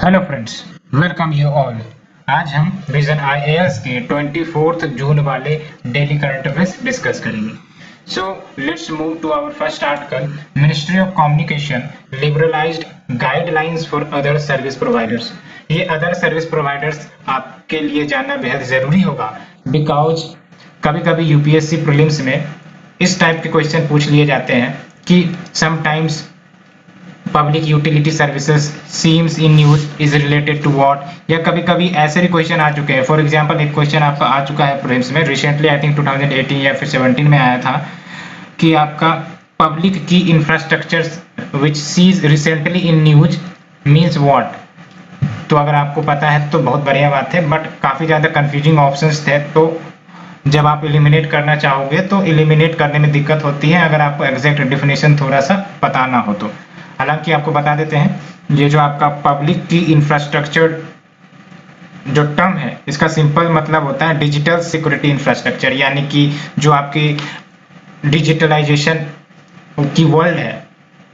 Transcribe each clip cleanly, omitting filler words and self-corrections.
Hello friends, welcome you all. आज हम vision IAS के 24 जून वाले डेली करंट अफेयर्स डिस्कस करेंगे। So let's move to our first article. Ministry of communication liberalized guidelines for other service providers. ये other service providers आपके लिए जानना बेहद जरूरी होगा, बिकॉज कभी कभी यूपीएससी प्रीलिम्स में इस टाइप के क्वेश्चन पूछ लिए जाते हैं कि sometimes public utility services seems in use is related to what, या कभी कभी ऐसे भी क्वेश्चन आ चुके हैं। फॉर एग्जांपल एक क्वेश्चन आपका आ चुका है प्रीलिम्स में रिसेंटली, आई थिंक 2018 या फिर 17 में आया था कि आपका पब्लिक की infrastructure which sees recently in news means what. तो अगर आपको पता है तो बहुत बढ़िया बात है, बट काफी ज्यादा कंफ्यूजिंग ऑप्शंस थे, तो जब आप एलिमिनेट करना चाहोगे तो एलिमिनेट करने में दिक्कत होती है अगर आपको एग्जैक्ट डिफिनेशन थोड़ा सा पता ना हो तो। हालांकि आपको बता देते हैं, ये जो आपका पब्लिक की इंफ्रास्ट्रक्चर जो टर्म है, इसका सिंपल मतलब होता है डिजिटल सिक्योरिटी इंफ्रास्ट्रक्चर, यानी कि जो आपकी डिजिटलाइजेशन की वर्ल्ड है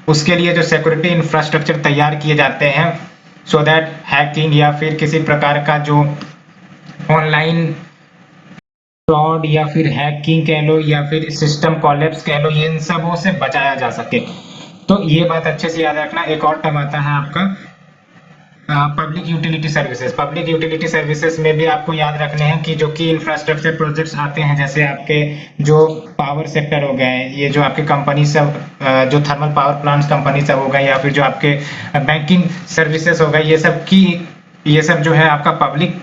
उसके लिए जो सिक्योरिटी इंफ्रास्ट्रक्चर तैयार किए जाते हैं, सो दैट हैकिंग या फिर किसी प्रकार का जो ऑनलाइन फ्रॉड या फिर हैकिंग कह लो या फिर सिस्टम कॉलेप्स कह लो, इन सबों से बचाया जा सके। तो ये बात अच्छे से याद रखना। एक और टर्म आता है आपका public utility services. Public utility services में भी आपको याद रखने हैं कि जो कि इंफ्रास्ट्रक्चर प्रोजेक्ट्स आते हैं, जैसे आपके जो पावर सेक्टर हो गए, ये जो आपके कंपनी सब जो थर्मल पावर प्लांट्स कंपनी सब हो गए, या फिर जो आपके बैंकिंग सर्विसेज हो गए, ये सब जो है आपका पब्लिक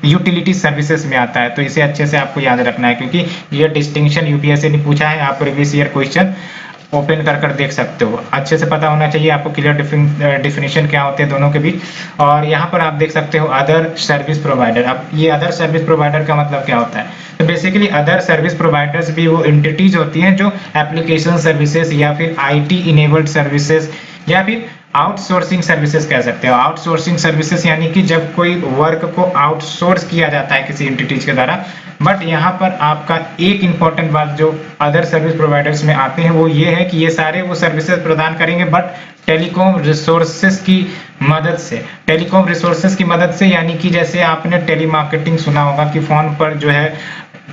यूटिलिटी सर्विसेज में आता है। तो इसे अच्छे से आपको याद रखना है, क्योंकि ये डिस्टिंक्शन यूपीएससी ने पूछा है। आप प्रीवियस ईयर क्वेश्चन ओपन कर देख सकते हो। अच्छे से पता होना चाहिए आपको क्लियर डिफिनेशन क्या होते हैं दोनों के बीच। और यहाँ पर आप देख सकते हो अदर सर्विस प्रोवाइडर। अब ये अदर सर्विस प्रोवाइडर का मतलब क्या होता है? तो बेसिकली अदर सर्विस प्रोवाइडर्स भी वो एंटिटीज होती हैं जो एप्लीकेशन सर्विसेज या फिर आईटी इनेबल्ड सर्विसेज या फिर आउटसोर्सिंग सर्विसेज कह सकते हो। आउटसोर्सिंग सर्विसेज यानी कि जब कोई वर्क को आउटसोर्स किया जाता है किसी एंटिटीज के द्वारा। बट यहाँ पर आपका एक इंपॉर्टेंट बात जो अदर सर्विस प्रोवाइडर्स में आते हैं वो ये है कि ये सारे वो सर्विसेज प्रदान करेंगे, बट टेलीकॉम रिसोर्सेज की मदद से। टेलीकॉम रिसोर्सेज की मदद से यानी कि जैसे आपने टेलीमार्केटिंग सुना होगा कि फोन पर जो है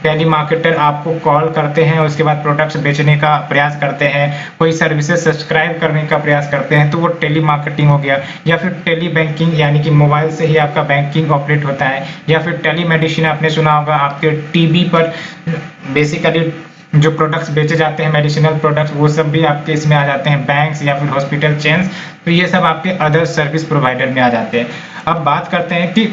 टेलीमार्केटर आपको कॉल करते हैं, उसके बाद प्रोडक्ट्स बेचने का प्रयास करते हैं, कोई सर्विसेज सब्सक्राइब करने का प्रयास करते हैं, तो वो टेलीमार्केटिंग हो गया। या फिर टेली बैंकिंग यानी कि मोबाइल से ही आपका बैंकिंग ऑपरेट होता है। या फिर टेलीमेडिसिन आपने सुना होगा, आपके टीबी पर बेसिकली जो प्रोडक्ट्स बेचे जाते हैं मेडिसिनल प्रोडक्ट्स, वो सब भी आपके इसमें आ जाते हैं, बैंक्स या फिर हॉस्पिटल चेन्स। तो ये सब आपके अदर सर्विस प्रोवाइडर में आ जाते हैं। अब बात करते हैं कि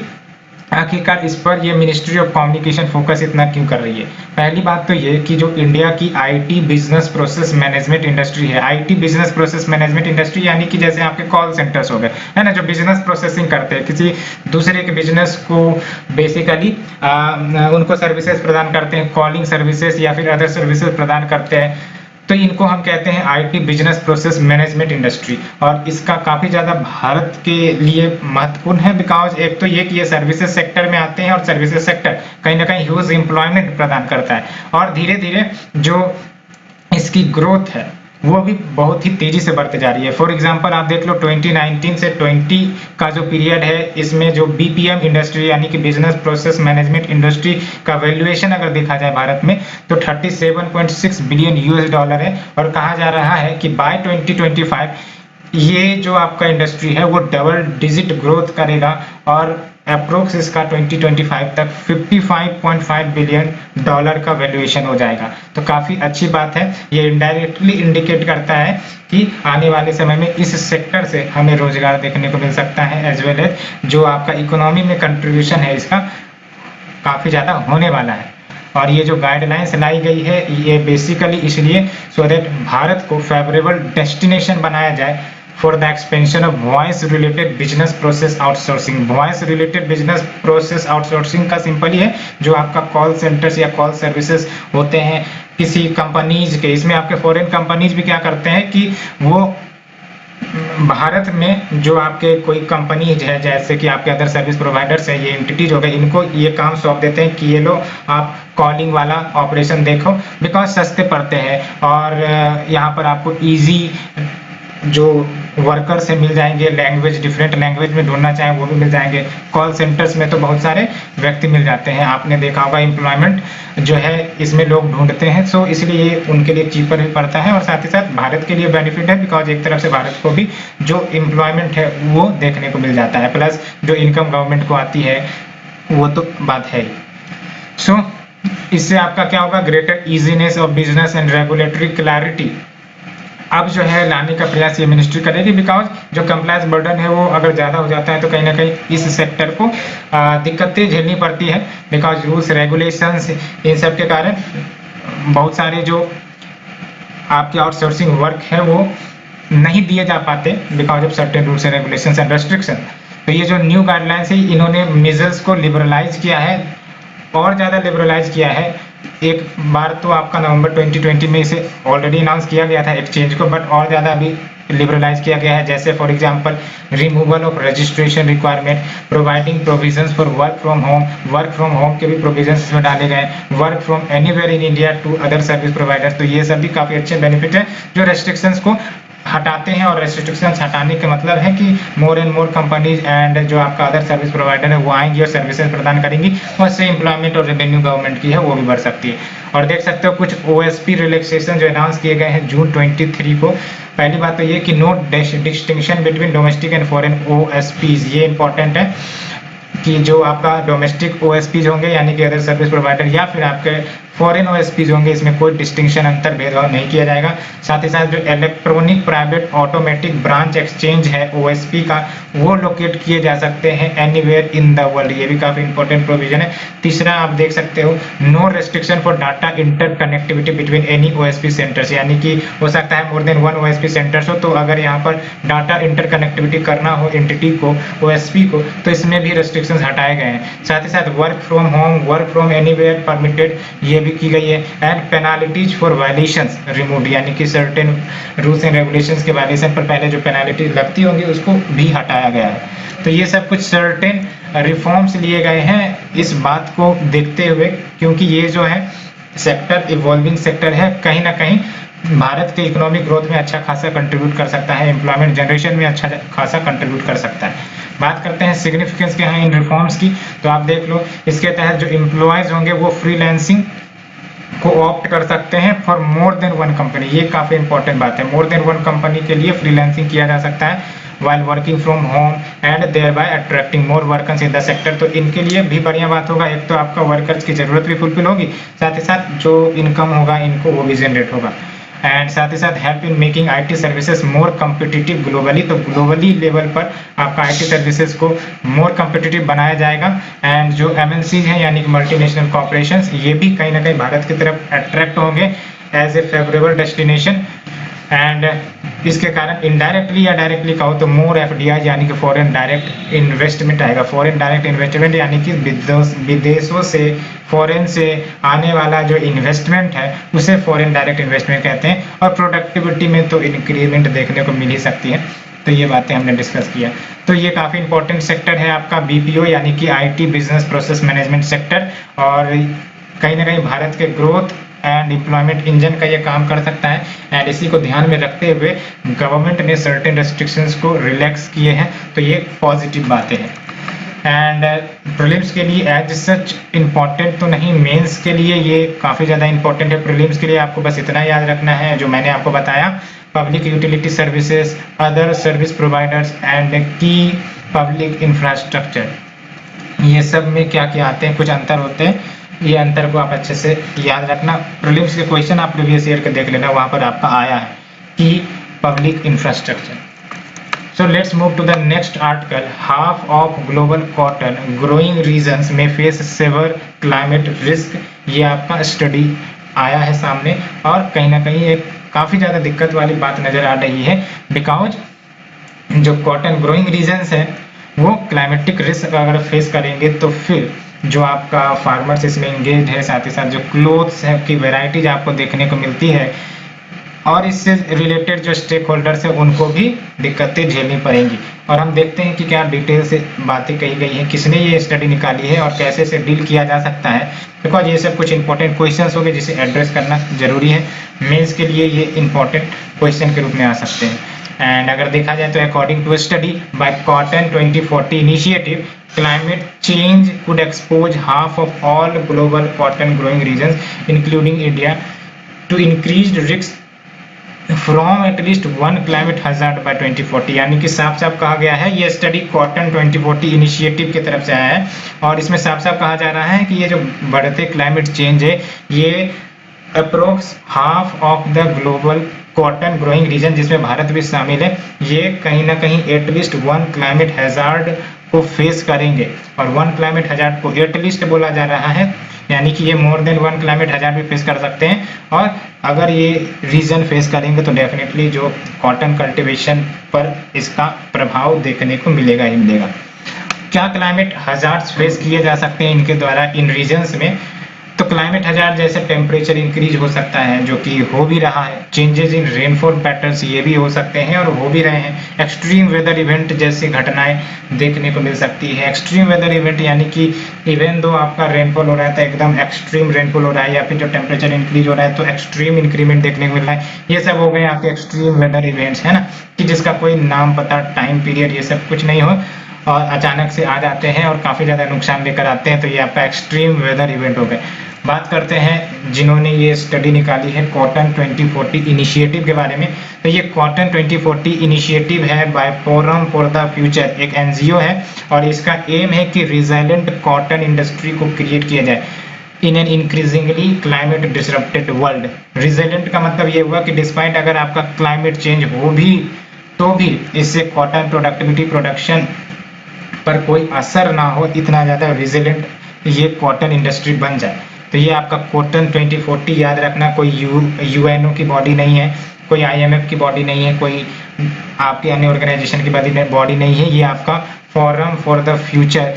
आखिरकार इस पर ये मिनिस्ट्री ऑफ कम्युनिकेशन फोकस इतना क्यों कर रही है। पहली बात तो ये कि जो इंडिया की IT business process management industry है, IT business process management industry यानी कि जैसे आपके कॉल सेंटर्स हो गए, है ना, जो बिजनेस प्रोसेसिंग करते हैं, किसी दूसरे के बिजनेस को बेसिकली उनको सर्विसेज प्रदान करते हैं, कॉलिंग सर्विसेज या फिर अदर सर्विसेज प्रदान करते हैं, तो इनको हम कहते हैं IT business process management industry. और इसका काफी ज्यादा भारत के लिए महत्वपूर्ण है, बिकॉज एक तो ये कि ये सर्विसेज सेक्टर में आते हैं और सर्विसेज सेक्टर कहीं ना कहीं ह्यूज एम्प्लॉयमेंट प्रदान करता है, और धीरे धीरे जो इसकी ग्रोथ है वो भी बहुत ही तेजी से बढ़ते जा रही है। फॉर एग्जांपल आप देख लो 2019 से 20 का जो पीरियड है, इसमें जो बीपीएम इंडस्ट्री यानी कि बिजनेस प्रोसेस मैनेजमेंट इंडस्ट्री का वैल्यूएशन अगर देखा जाए भारत में तो 37.6 बिलियन यूएस डॉलर है। और कहा जा रहा है कि बाय 2025 ये जो आपका इंडस्ट्री है वो डबल डिजिट ग्रोथ करेगा, और अप्रोक्स इसका 2025 तक 55.5 बिलियन डॉलर का वैल्यूएशन हो जाएगा। तो काफी अच्छी बात है। ये इनडायरेक्टली इंडिकेट करता है कि आने वाले समय में इस सेक्टर से हमें रोजगार देखने को मिल सकता है, एज वेल एज जो आपका इकोनॉमी में कंट्रीब्यूशन है इसका काफी ज्यादा होने वाला है। और ये जो गाइडलाइंस लाई गई है ये बेसिकली इसलिए सो दैट भारत को फेवरेबल डेस्टिनेशन बनाया जाए for the expansion of voice related business process outsourcing. Voice related business process outsourcing का सिंपल ही है, जो आपका कॉल सेंटर्स या कॉल सर्विसेज होते हैं किसी कंपनीज के, इसमें आपके फॉरेन कंपनीज भी क्या करते हैं कि वो भारत में जो आपके कोई कंपनी है, जैसे कि आपके अदर सर्विस प्रोवाइडर्स है, ये एंटिटीज हो गए, इनको ये काम सौंप देते हैं कि ये लो आप कॉलिंग वाला ऑपरेशन देखो, बिकॉज सस्ते पड़ते हैं और यहाँ पर आपको इजी जो वर्कर से मिल जाएंगे, लैंग्वेज डिफरेंट लैंग्वेज में ढूंढना चाहें वो भी मिल जाएंगे, कॉल सेंटर्स में तो बहुत सारे व्यक्ति मिल जाते हैं, आपने देखा होगा एम्प्लॉयमेंट जो है इसमें लोग ढूंढते हैं, सो इसलिए ये उनके लिए चीपर भी पड़ता है और साथ ही साथ भारत के लिए बेनिफिट है, बिकॉज एक तरफ से भारत को भी जो एम्प्लॉयमेंट है वो देखने को मिल जाता है, प्लस जो इनकम गवर्नमेंट को आती है वो तो बात है। सो इससे आपका क्या होगा, greater easiness of business and regulatory clarity अब जो है लाने का प्रयास ये मिनिस्ट्री करेगी, बिकॉज जो कंप्लायंस बर्डन है वो अगर ज़्यादा हो जाता है तो कहीं ना कहीं इस सेक्टर को दिक्कतें झेलनी पड़ती है, बिकॉज रूल्स रेगुलेशंस इन सब के कारण बहुत सारे जो आपके आउटसोर्सिंग वर्क है वो नहीं दिए जा पाते because of certain rules and regulations and restriction. तो ये जो न्यू गाइडलाइंस है इन्होंने मेजर्स को लिबरलाइज किया है और ज़्यादा लिबरलाइज किया है। एक बार तो आपका नवंबर 2020 में इसे ऑलरेडी अनाउंस किया गया था एक्सचेंज को, बट और ज़्यादा अभी लिबरलाइज किया गया है, जैसे for example removal of registration requirement, providing provisions for work from home के भी प्रोविजंस इसमें डाले गए, work from anywhere in India to other service providers. तो ये सब भी काफ़ी अच्छे बेनिफिट है जो रेस्ट्रिक्शंस को हटाते हैं, और रेस्ट्रिक्शंस हटाने का मतलब है कि more and more companies and जो आपका अदर सर्विस प्रोवाइडर है वो आएंगी और सर्विसेज प्रदान करेंगी, और इससे एम्प्लॉयमेंट और रेवेन्यू गवर्नमेंट की है वो भी बढ़ सकती है। और देख सकते हो कुछ OSP रिलैक्सेशन जो अनाउंस किए गए हैं जून 23 को। पहली बात तो ये कि no distinction between domestic and foreign OSPs, ये इंपॉर्टेंट है कि जो आपका डोमेस्टिक OSPs होंगे यानी कि अदर सर्विस प्रोवाइडर या फिर आपके फॉरेन OSPs होंगे, इसमें कोई डिस्टिंक्शन अंतर भेदभाव नहीं किया जाएगा। साथ ही साथ जो electronic private automatic branch exchange है OSP का वो लोकेट किए जा सकते हैं एनीवेयर इन द वर्ल्ड, ये भी काफी इंपॉर्टेंट प्रोविजन है। तीसरा आप देख सकते हो no restriction for data inter connectivity between any OSP centres, यानी कि हो सकता है more than one OSP centres हो, तो अगर यहाँ पर डाटा इंटर कनेक्टिविटी करना हो एंटिटी को OSP को तो इसमें भी रेस्ट्रिक्शंस हटाए गए हैं। साथ ही साथ work from home work from anywhere permitted ये भी की गई है, and penalties for violations removed, यानी कि सर्टेन रूल्स एंड रेगुलेशंस के वायलेशन पर पहले जो पेनाल्टी लगती होंगी उसको भी हटाया गया है। तो ये सब कुछ सर्टेन रिफॉर्म्स लिए गए हैं इस बात को देखते हुए, क्योंकि ये जो है सेक्टर इवॉल्विंग सेक्टर है, कहीं ना कहीं भारत के इकोनॉमिक ग्रोथ में अच्छा खासा कंट्रीब्यूट कर सकता है, एम्प्लॉयमेंट जनरेशन में अच्छा खासा कंट्रीब्यूट कर सकता है। बात करते हैं सिग्निफिकेंस के हैं इन रिफॉर्म्स की, तो आप देख लो इसके तहत जो एम्प्लॉयज होंगे वो फ्रीलांसिंग को ऑप्ट कर सकते हैं for more than one company, ये काफी इंपॉर्टेंट बात है। मोर देन वन कंपनी के लिए फ्रीलांसिंग किया जा सकता है while working from home and thereby attracting more workers in the sector। तो इनके लिए भी बढ़िया बात होगा, एक तो आपका वर्कर्स की जरूरत भी फुलफिल होगी, साथ ही साथ जो इनकम होगा इनको वो भी जनरेट होगा, एंड साथ ही साथ help in making IT services more competitive globally. तो ग्लोबली लेवल पर आपका IT सर्विसेज को मोर कम्पिटिटिव बनाया जाएगा, एंड जो MNCs हैं यानी कि मल्टीनेशनल कॉर्पोरेशंस ये भी कहीं ना कहीं भारत की तरफ अट्रैक्ट होंगे as a favourable destination, and इसके कारण इनडायरेक्टली या डायरेक्टली कहो तो मोर FDI यानी कि फॉरेन डायरेक्ट इन्वेस्टमेंट आएगा। फॉरेन डायरेक्ट इन्वेस्टमेंट यानी कि विदेशों से फॉरेन से आने वाला जो इन्वेस्टमेंट है उसे फॉरेन डायरेक्ट इन्वेस्टमेंट कहते हैं, और प्रोडक्टिविटी में तो इंक्रीमेंट देखने को मिल ही सकती है। तो ये बातें हमने डिस्कस किया, तो ये काफ़ी इंपॉर्टेंट सेक्टर है आपका BPO यानी कि IT business process management sector, और कहीं ना कहीं भारत के ग्रोथ एंड एम्प्लॉयमेंट इंजन का ये काम कर सकता है, एंड इसी को ध्यान में रखते हुए गवर्नमेंट ने सर्टेन रेस्ट्रिक्शंस को रिलैक्स किए हैं, तो ये पॉजिटिव बातें हैं। एंड प्रीलिम्स के लिए एज सच इम्पॉर्टेंट तो नहीं, मेंस के लिए ये काफ़ी ज़्यादा इंपॉर्टेंट है। प्रीलिम्स के लिए आपको बस इतना याद रखना है जो मैंने आपको बताया, public utility services, other service providers and की पब्लिक इंफ्रास्ट्रक्चर, ये सब में क्या क्या आते हैं, कुछ अंतर होते हैं, ये अंतर को आप अच्छे से याद रखना। प्रीलिम्स के क्वेश्चन आप प्रीवियस ईयर के देख लेना, वहाँ पर आपका आया है कि public infrastructure. So let's move to the next article. Half of global cotton growing regions may face severe climate risk, ये आपका स्टडी आया है सामने, और कहीं ना कहीं एक काफ़ी ज़्यादा दिक्कत वाली बात नज़र आ रही है, बिकॉज जो कॉटन ग्रोइंग रीजन्स है वो क्लाइमेटिक रिस्क अगर फेस करेंगे तो फिर जो आपका फार्मर्स इसमें इंगेज है, साथ ही साथ जो क्लोथ्स है की वेराइटीज आपको देखने को मिलती है, और इससे रिलेटेड जो स्टेक होल्डर्स हैं उनको भी दिक्कतें झेलनी पड़ेंगी। और हम देखते हैं कि क्या डिटेल से बातें कही गई हैं, किसने ये स्टडी निकाली है और कैसे से डील किया जा सकता है, बिकॉज ये सब कुछ इंपॉर्टेंट क्वेश्चंस होंगे जिसे एड्रेस करना जरूरी है। मेंस के लिए ये इंपॉर्टेंट क्वेश्चन के रूप में आ सकते हैं। एंड अगर देखा जाए तो according to study by cotton 2040 initiative, climate change could expose half of all global cotton growing regions including India to increased risk from at least one climate hazard by 2040। यानी कि साफ साफ कहा गया है, ये स्टडी कॉटन 2040 इनिशिएटिव की तरफ से आया है और इसमें साफ साफ कहा जा रहा है कि ये जो बढ़ते क्लाइमेट चेंज है ये approx half of the global cotton growing region, जिसमें भारत भी शामिल है, ये कहीं ना कहीं एटलीस्ट वन क्लाइमेट हैजार्ड को फेस करेंगे। और वन क्लाइमेट हैजार्ड को एटलीस्ट बोला जा रहा है, यानी कि ये more than one climate hazard भी फेस कर सकते हैं। और अगर ये रीजन फेस करेंगे तो डेफिनेटली जो कॉटन कल्टीवेशन पर इसका प्रभाव देखने को मिलेगा ही मिलेगा। क्या क्लाइमेट हैजार्ड्स फेस किए जा सकते हैं इनके द्वारा इन रीजन्स में? तो क्लाइमेट हैजार्ड जैसे टेम्परेचर इंक्रीज हो सकता है, जो कि हो भी रहा है, चेंजेस इन रेनफॉल पैटर्न्स ये भी हो सकते हैं और हो भी रहे हैं, एक्सट्रीम वेदर इवेंट जैसी घटनाएं देखने को मिल सकती है। एक्सट्रीम वेदर इवेंट यानी कि इवन दो आपका रेनफॉल हो रहा है तो एकदम एक्सट्रीम रेनफॉल हो रहा है, या फिर जो टेम्परेचर इंक्रीज हो रहा है तो एक्सट्रीम इंक्रीमेंट देखने को मिल रहा है। ये सब हो गए आपके एक्सट्रीम वेदर इवेंट्स, है ना, कि जिसका कोई नाम पता, टाइम पीरियड ये सब कुछ नहीं हो और अचानक से आ जाते हैं और काफ़ी ज़्यादा नुकसान लेकर आते हैं, तो ये आपका एक्सट्रीम वेदर इवेंट हो गए। बात करते हैं जिन्होंने ये स्टडी निकाली है कॉटन 2040 इनिशिएटिव के बारे में। तो ये कॉटन 2040 इनिशिएटिव है by forum for the future, एक एनजीओ है और इसका एम है कि रिजिलेंट कॉटन इंडस्ट्री को क्रिएट किया जाए in an increasingly climate disrupted world. Resilient का मतलब ये हुआ कि डिस्पाइट अगर आपका क्लाइमेट चेंज हो भी तो भी इससे कॉटन प्रोडक्टिविटी प्रोडक्शन पर कोई असर ना हो, इतना ज़्यादा रिजिलेंट ये कॉटन इंडस्ट्री बन जाए। तो ये आपका कॉटन 2040 याद रखना, कोई यूएनओ की बॉडी नहीं है, कोई आईएमएफ की बॉडी नहीं है, कोई आपकी अन्य ऑर्गेनाइजेशन की बॉडी नहीं है, ये आपका फोरम फॉर द फ्यूचर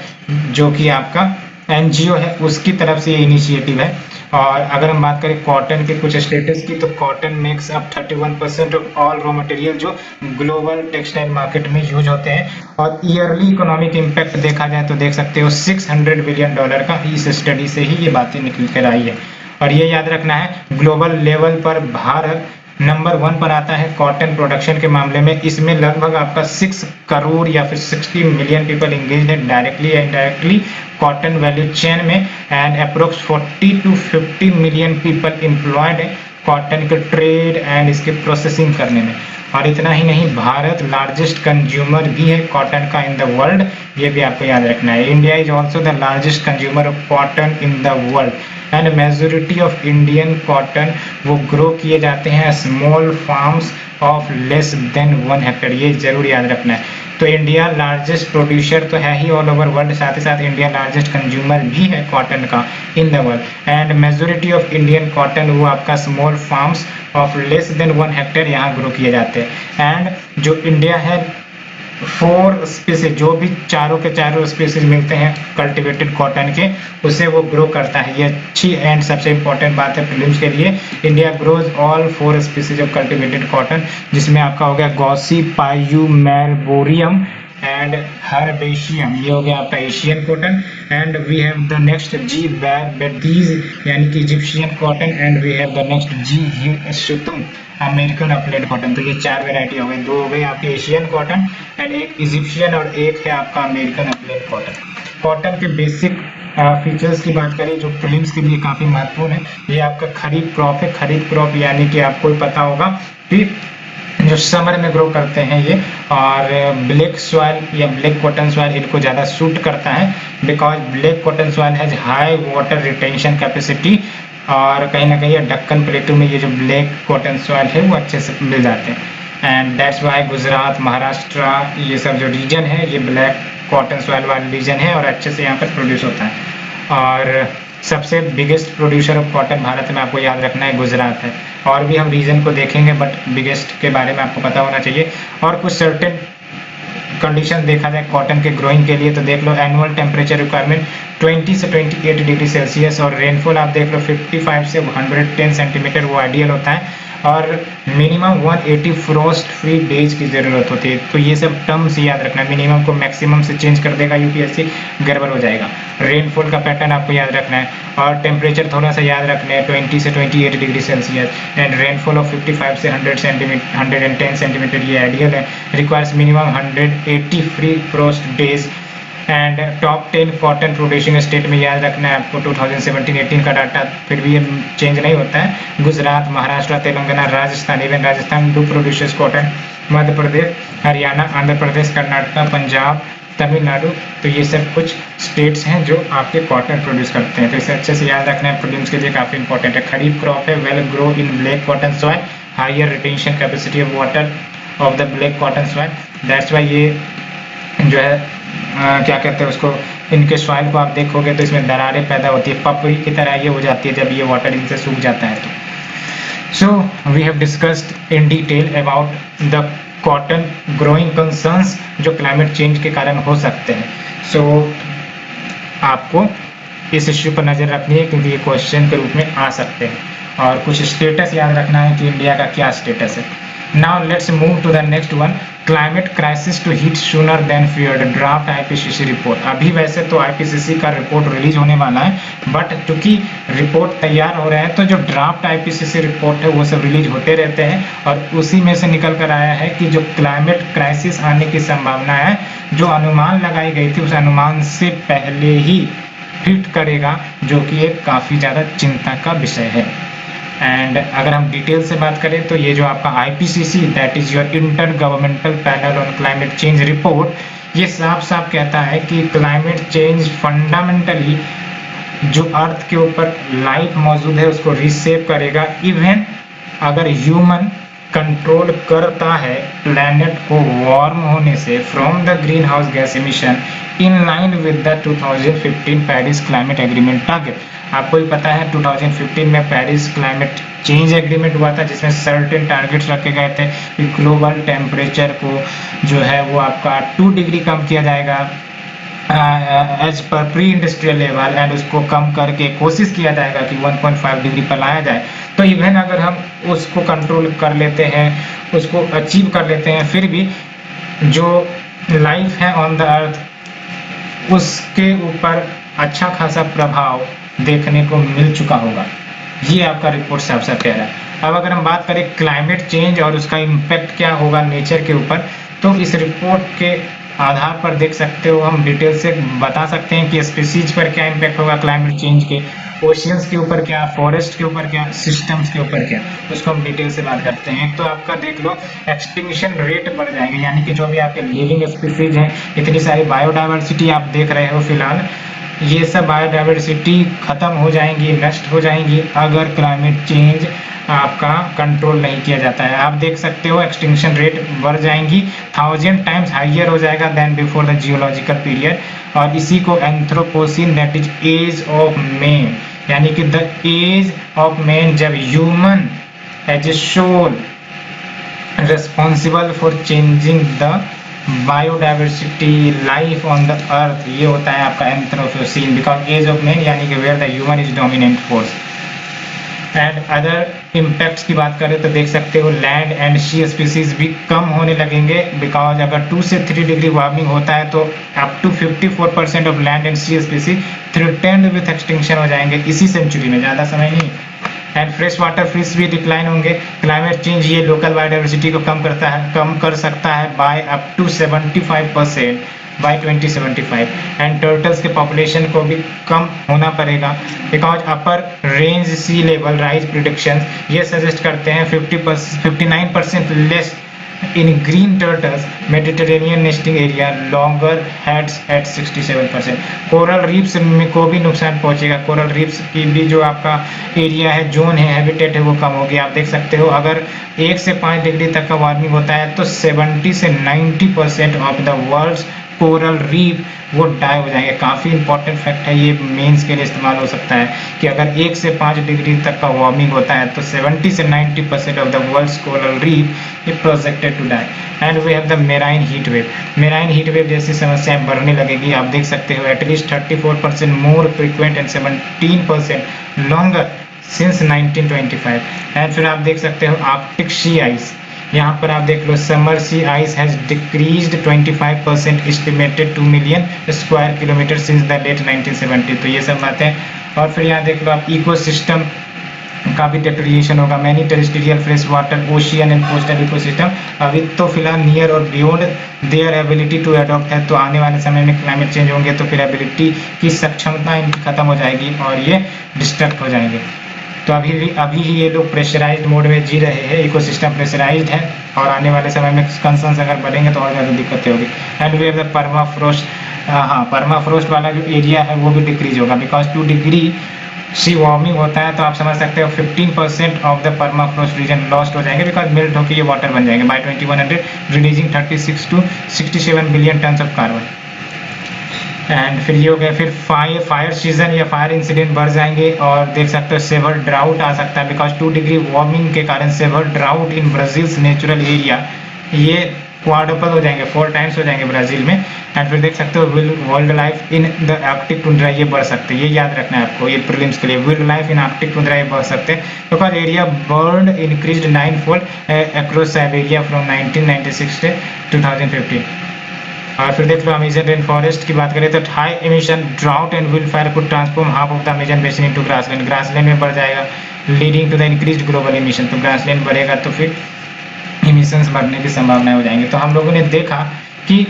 जो कि आपका एनजीओ है उसकी तरफ से ये इनिशिएटिव है। और अगर हम बात करें कॉटन के कुछ स्टेटस की, तो cotton makes up 31% of all raw material जो ग्लोबल टेक्सटाइल मार्केट में यूज होते हैं। और ईयरली इकोनॉमिक इम्पैक्ट देखा जाए तो देख सकते हो $600 बिलियन का इस स्टडी से ही ये बातें निकल कर आई है। और ये याद रखना है ग्लोबल लेवल पर भारत नंबर 1 पर आता है कॉटन प्रोडक्शन के मामले में। इसमें लगभग आपका 6 करोड़ या फिर 60 मिलियन पीपल इंगेज है डायरेक्टली या इनडायरेक्टली कॉटन वैल्यू चेन में, and approx 40 to 50 million people employed है कॉटन के ट्रेड एंड इसके प्रोसेसिंग करने में। और इतना ही नहीं, भारत लार्जेस्ट कंज्यूमर भी है कॉटन का इन द वर्ल्ड, ये भी आपको याद रखना है। India is also the largest consumer of cotton in the world and majority of Indian cotton वो ग्रो किए जाते हैं small farms of less than 1 hectare, ये जरूर याद रखना है। तो इंडिया लार्जेस्ट प्रोड्यूसर तो है ही ऑल ओवर वर्ल्ड, साथ ही साथ इंडिया लार्जेस्ट कंज्यूमर भी है कॉटन का in the world. And majority of Indian cotton वो आपका small farms of less than 1 hectare यहाँ ग्रो किए जाते हैं। एंड जो इंडिया है 4 स्पीसीज, जो भी चारों के चारों स्पीसीज मिलते हैं कल्टिवेटेड कॉटन के, उसे वो ग्रो करता है। ये अच्छी एंड सबसे इंपॉर्टेंट बात है प्रीलिम्स के लिए। India grows all 4 species of cultivated cotton, जिसमें आपका हो गया गॉसिपायुमेल्बोरियम एंड हर्बेशियम, ये हो गया आपका Asian cotton. And we have the next G barbadense यानी कि Egyptian cotton, and we have the next G hirsutum American upland cotton. तो ये 4 वेराइटी हो गई, 2 हो गई आपके एशियन कॉटन एंड एक इजिप्शियन और एक है आपका अमेरिकन अपलेट कॉटन। कॉटन के बेसिक फीचर्स की बात करें जो प्रीलिम्स के लिए काफ़ी महत्वपूर्ण है, ये आपका खरीफ क्रॉप है। खरीफ क्रॉप यानी कि आपको पता होगा कि जो समर में ग्रो करते हैं ये, और ब्लैक सॉइल या ब्लैक कॉटन सॉइल इनको ज़्यादा सूट करता है because black cotton soil has high water retention capacity, और कहीं ना कहीं दक्कन प्लेटू में ये जो ब्लैक कॉटन सॉइल है वो अच्छे से मिल जाते हैं। And that's why Gujarat, Maharashtra, ये सब जो रीजन है ये ब्लैक कॉटन सॉइल वाला रीजन है और अच्छे से यहाँ पर प्रोड्यूस होता है। और सबसे biggest producer of cotton Bharat में आपको याद रखना है गुजरात है। और भी हम रीजन को देखेंगे बट बिगेस्ट के बारे में आपको पता होना चाहिए। और कुछ सर्टेन कंडीशन देखा जाए कॉटन के ग्रोइंग के लिए तो देख लो, एनुअल टेम्परेचर रिक्वायरमेंट 20 से 28 डिग्री सेल्सियस, और रेनफॉल आप देख लो 55 से 110 सेंटीमीटर वो आइडियल होता है, और मिनिमम 180 फ्रोस्ट फ्री डेज की ज़रूरत होती है। तो ये सब टर्म्स याद रखना, मिनिमम को मैक्सिमम से चेंज कर देगा यूपीएससी, गड़बड़ हो जाएगा। रेनफॉल का पैटर्न आपको याद रखना है, और टेम्परेचर थोड़ा सा याद रखना है 20 से 28 degree Celsius, and rainfall of 55 से 100 सेंटीमीटर 110 सेंटीमीटर ये आइडियल है, requires minimum 180 free frost days, and top 10 cotton producing state में याद रखना है आपको 2017-18 का डाटा, फिर भी ये चेंज नहीं होता है। Gujarat, Maharashtra, Telangana, Rajasthan, even Rajasthan do produces cotton, Madhya Pradesh, Haryana, Andhra Pradesh, Karnataka, Punjab, Tamil Nadu, तो ये सब कुछ स्टेट्स हैं जो आपके कॉटन प्रोड्यूस करते हैं, तो इसे अच्छे से याद रखना है, प्रोड्यूस के लिए काफ़ी इंपॉर्टेंट है। खरीफ क्रॉप है, well grow in black cotton soil, higher retention capacity of water of the black cotton soil, that's why ये जो है क्या कहते हैं उसको, इनके सॉइल को आप देखोगे तो इसमें दरारें पैदा होती है, पपड़ी की तरह ये हो जाती है जब ये वाटर इनसे सूख जाता है। तो so we have discussed in detail about the cotton growing concerns जो क्लाइमेट चेंज के कारण हो सकते हैं। सो आपको इस इश्यू पर नज़र रखनी है क्योंकि ये क्वेश्चन के रूप में आ सकते हैं, और कुछ स्टेटस याद रखना है कि इंडिया का क्या स्टेटस है। Now let's move to the next one, climate crisis to hit sooner than feared, draft IPCC report. अभी वैसे तो IPCC का रिपोर्ट रिलीज होने वाला है, बट क्योंकि रिपोर्ट तैयार हो रहे हैं तो जो ड्राफ्ट IPCC रिपोर्ट है वो सब रिलीज होते रहते हैं, और उसी में से निकल कर आया है कि जो क्लाइमेट क्राइसिस आने की संभावना है, जो अनुमान लगाई गई थी उस अनुमान से पहले ही हिट करेगा, जो कि एक काफ़ी ज़्यादा चिंता का विषय है। एंड अगर हम डिटेल से बात करें तो ये जो आपका IPCC that is your inter governmental panel on climate change report, ये साफ साफ कहता है कि क्लाइमेट चेंज फंडामेंटली जो अर्थ के ऊपर लाइफ मौजूद है उसको रीसेप करेगा, इवन अगर ह्यूमन कंट्रोल करता है प्लैनेट को वार्म होने से from the green house gas emission in line with the 2015 Paris climate agreement target. आपको भी पता है 2015 में पेरिस क्लाइमेट चेंज एग्रीमेंट हुआ था जिसमें सर्टेन टारगेट्स रखे गए थे कि ग्लोबल टेम्परेचर को जो है वो आपका 2 डिग्री कम किया जाएगा as per pre industrial level, and उसको कम करके कोशिश किया जाएगा कि 1.5 डिग्री पर लाया जाए। तो इवन अगर हम उसको कंट्रोल कर लेते हैं, उसको अचीव कर लेते हैं, फिर भी जो लाइफ है ऑन द अर्थ उसके ऊपर अच्छा खासा प्रभाव देखने को मिल चुका होगा, ये आपका रिपोर्ट साफ साफ कह रहा है। अब अगर हम बात करें क्लाइमेट चेंज और उसका इम्पैक्ट क्या होगा नेचर के ऊपर, तो इस रिपोर्ट के आधार पर देख सकते हो, हम डिटेल से बता सकते हैं कि स्पीसीज पर क्या इम्पैक्ट होगा क्लाइमेट चेंज के, ओशियंस के ऊपर क्या, फॉरेस्ट के ऊपर क्या, सिस्टम्स के ऊपर क्या, उसको हम डिटेल से बात करते हैं। एक तो आपका देख लो एक्सटिंक्शन रेट बढ़ जाएगा, यानी कि जो भी आपके लिविंग स्पीसीज हैं, इतनी सारी बायोडाइवर्सिटी आप देख रहे हो फिलहाल, ये सब बायोडाइवर्सिटी खत्म हो जाएंगी, नष्ट हो जाएंगी अगर क्लाइमेट चेंज आपका कंट्रोल नहीं किया जाता है। आप देख सकते हो एक्सटिंक्शन रेट बढ़ जाएंगी, 1000 टाइम्स हाइयर हो जाएगा than before the geological period, और इसी को anthropocene that is age of man, यानी कि द एज ऑफ मैन, जब human as a sole responsible for changing the biodiversity life on the earth, ये होता है आपका anthropocene, because age of man यानी कि where the human is dominant force. And other impacts की बात करें तो देख सकते हो लैंड एंड सी स्पीसीज भी कम होने लगेंगे, बिकॉज अगर 2 से 3 डिग्री वार्मिंग होता है तो up to 54% of land and sea species threatened with extinction हो जाएंगे इसी सेंचुरी में, ज़्यादा समय नहीं। एंड फ्रेश वाटर फिश भी डिक्लाइन होंगे। क्लाइमेट चेंज ये लोकल बायोडाइवर्सिटी को कम कर सकता है by up to 75% by 2075, and turtles के पॉपुलेशन को भी कम होना पड़ेगा, because upper range sea level rise prediction ये सजेस्ट करते हैं 59% less in green turtles, Mediterranean nesting area, longer heads at 67%। Coral reefs में को भी नुकसान पहुंचेगा, कोरल रीफ्स की भी जो आपका एरिया है, जोन है, हैबिटेट है, वो कम होगी। आप देख सकते हो अगर 1 से 5 डिग्री तक का वार्मिंग होता है तो 70 से 90% of the world's coral reef वो डाई हो जाएंगे। काफ़ी इंपॉर्टेंट फैक्ट है, ये मेंस के लिए इस्तेमाल हो सकता है कि अगर 1 से 5 डिग्री तक का वार्मिंग होता है तो 70 से 90% of the world's coral reef ये projected to die. And we have the marine heat wave, marine heat wave जैसी समस्याएं बढ़ने लगेगी। आप देख सकते हो at least 34% more frequent and 17% longer since 1925। And फिर आप देख सकते हो आर्कटिक सी आइस, यहाँ पर आप देख लो summer sea ice has decreased 25% estimated 2 million square kilometre since the late 1970। तो ये सब बातें। और फिर यहाँ देख लो आप इकोसिस्टम का भी डिप्रिएशन होगा। Many terrestrial fresh water ocean and coastal ecosystem अभी तो फिलहाल नियर और beyond their ability to adopt है, तो आने वाले समय में क्लाइमेट चेंज होंगे तो फिर एबिलिटी की सक्षमता इनकी खत्म हो जाएगी और ये डिस्ट्रक्ट हो जाएंगे। तो अभी ही ये लोग प्रेशराइज्ड मोड में जी रहे हैं, इकोसिस्टम प्रेशराइज्ड है और आने वाले समय में कंसर्न्स अगर बढ़ेंगे तो और ज़्यादा दिक्कतें होगी। And we have the permafrost, हाँ परमाफ्रोस्ट वाला जो एरिया है वो भी डिक्रीज होगा बिकॉज 2 डिग्री सी वार्मिंग होता है, तो आप समझ सकते हो 15% of the permafrost region lost हो जाएंगे बिकॉज मेल्ट होकर ये वाटर बन जाएंगे by 2100 releasing 36 to 67 billion ton of carbon. And फिर ये हो गया, फिर फायर सीजन या फायर इंसिडेंट बढ़ जाएंगे और देख सकते हो सेवर ड्राउट आ सकता है बिकॉज 2 डिग्री वार्मिंग के कारण सेवर ड्राउट इन ब्राजील्स नेचुरल एरिया ये क्वाड्रपल हो जाएंगे, 4 टाइम्स हो जाएंगे ब्राजील में। एंड फिर देख सकते हो wild life in the Arctic tundra ये बढ़ सकते हैं, ये याद रखना है आपको, ये प्रीलिम्स के लिए वाइल्ड लाइफ इन आर्कटिक टुंड्रा ये बढ़ सकते हैं because area burn increased 9-fold across Siberia from 1996 से 2015। और फिर देख लो अमेजन रेन फॉरेस्ट की बात करें तो high emission drought and wild fire could transform half of the Amazon basin into grassland, grassland में बढ़ जाएगा leading to the increased global emission. तो ग्रासलैंड बढ़ेगा तो फिर एमिशंस बढ़ने की संभावनाएं हो जाएंगी। तो हम लोगों ने देखा कि